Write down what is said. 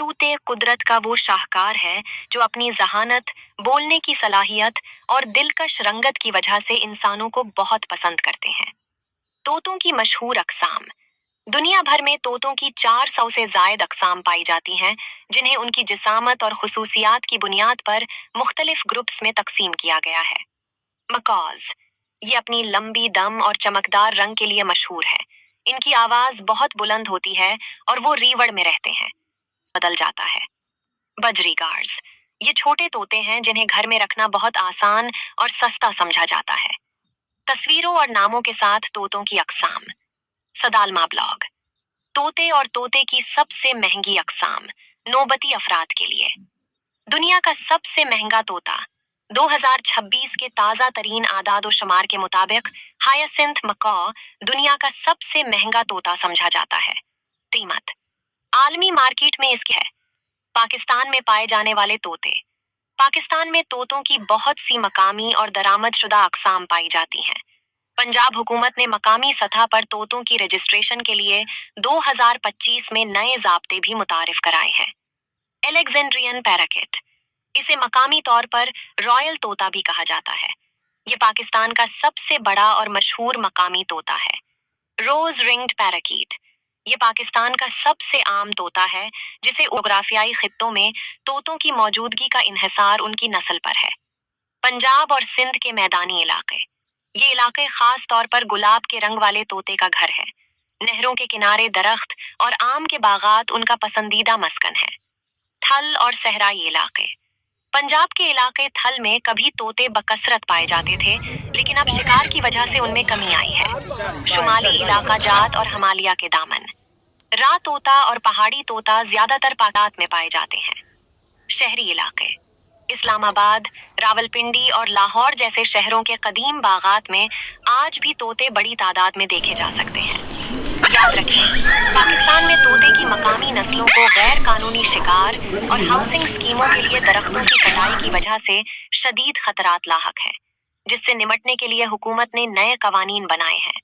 तूते कुदरत का वो शाहकार है जो अपनी जहानत, बोलने की सलाहियत और दिलकश रंगत की वजह से इंसानों को बहुत पसंद करते हैं। तोतों की मशहूर अक़साम। दुनिया भर में तोतों की 400 से जायद अक़साम पाई जाती हैं, जिन्हें उनकी जिसामत और खुसूसियात की बुनियाद पर मुख्तलिफ ग्रुप्स में तकसीम किया गया है। मकॉज, ये अपनी लंबी दम और चमकदार रंग के लिए मशहूर है। इनकी आवाज़ बहुत बुलंद होती है और वो रीवड़ में रहते हैं, बदल जाता है। बजरीगार्स, ये छोटे तोते हैं जिन्हें घर में रखना बहुत आसान और सस्ता समझा जाता है। तस्वीरों और नामों के साथ तोतों की अक़साम। सदालमा ब्लॉग। तोते और तोते की सबसे महंगी अक़साम, नौबती अफराद के लिए। दुनिया का सबसे महंगा तोता 2026 के ताज़ा तरीन आदाद और शुमार के मुताबिक हायासिंथ मकॉ दुनिया का सबसे महंगा तोता समझा जाता है। कीमत आलमी मार्केट में इसकी है। पाकिस्तान में पाए जाने वाले तोते। पाकिस्तान में तोतों की बहुत सी मकामी और दरामदशुदा अक़साम पाई जाती हैं। पंजाब हुकूमत ने मकामी सतह पर तोतों की रजिस्ट्रेशन के लिए 2025 में नए ज़ाब्ते भी मुतारिफ कराए हैं। एलेक्जेंड्रियन पैराकिट, इसे मकामी तौर पर रॉयल तोता भी कहा जाता है। ये पाकिस्तान का सबसे बड़ा और मशहूर मकामी तोता है। रोज रिंग्ड पैराकीट, ये पाकिस्तान का सबसे आम तोता है, जिसे जोग्राफियाई खित्तों में तोतों की मौजूदगी का इन्हिसार उनकी नस्ल पर है। पंजाब और सिंध के मैदानी इलाके, ये इलाके खास तौर पर गुलाब के रंग वाले तोते का घर है। नहरों के किनारे दरख्त और आम के बागात उनका पसंदीदा मस्कन है। थल और सहराई इलाके, पंजाब के इलाके थल में कभी तोते बकसरत पाए जाते थे, लेकिन अब शिकार की वजह से उनमें कमी आई है। शुमाली इलाका जात और हिमालय के दामन, रा तोता और पहाड़ी तोता ज्यादातर पाकिस्तान में पाए जाते हैं। शहरी इलाके, इस्लामाबाद, रावलपिंडी और लाहौर जैसे शहरों के कदीम बागात में आज भी तोते बड़ी तादाद में देखे जा सकते हैं। याद रखें, पाकिस्तान में तोते की मकामी नस्लों को गैर कानूनी शिकार और हाउसिंग स्कीमों के लिए दरख्तों की कटाई की वजह से शदीद खतरात लाहक हैं, जिससे निमटने के लिए हुकूमत ने नए कवानीन बनाए हैं।